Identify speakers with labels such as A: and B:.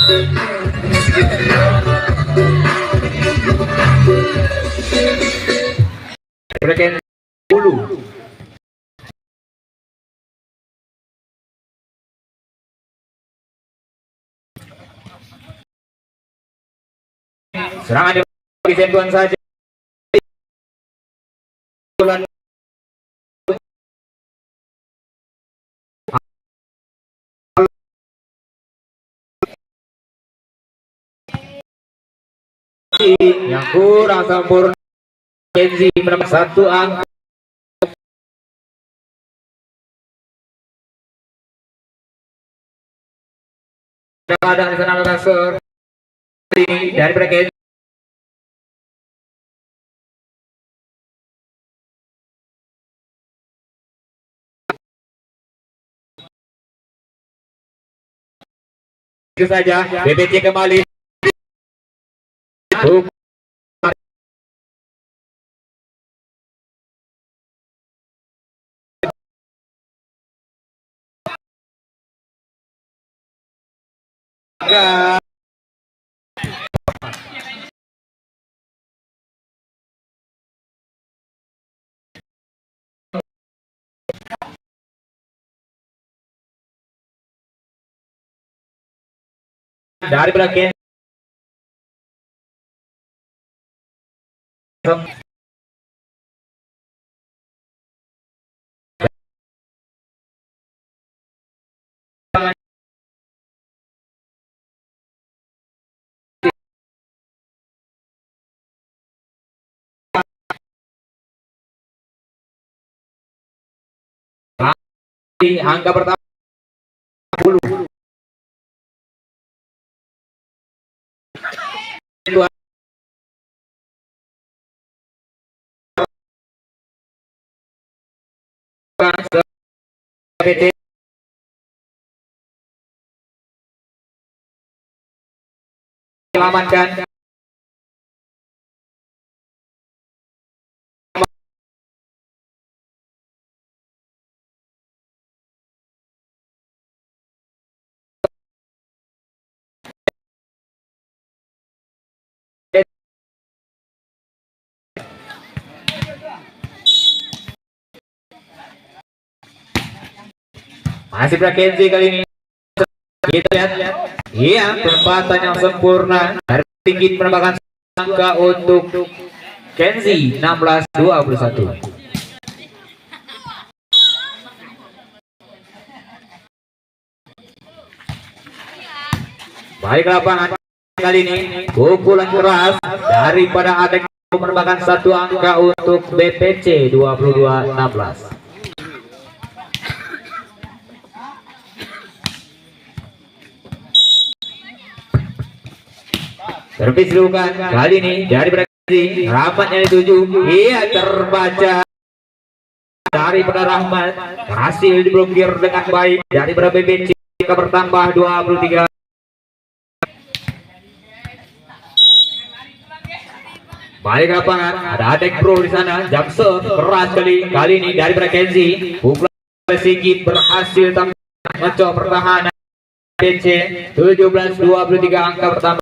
A: Berikan 10. Serangan bagi sentuhan saja. Yang kurang sempurna. Kenzi mendapat 1 angka. Kadang di sana transfer dari mereka. Itu saja BBC kembali. Dari belakang angka pertama 10. PT selamatkan. Masih Kenzi kali ini. Kita lihat. Iya, penempatan yang sempurna dari tinggi menambahkan angka untuk Kenzi 16-21. Baik lapangan kali ini pukulan keras daripada Adek menambahkan 1 angka untuk BPC 22-16. Servis dilakukan kali ini dari Kenzi, Rahmatnya dituju. Iya, terbaca daripada Rahmat, berhasil diblokir dengan baik dari BBC. Bertambah 23. Balik lapangan, ada Adek Pro di sana. Jump serve keras kali ini dari Kenzi. Pukulan Sigit berhasil mencoba pertahanan BC 17-23 angka pertama.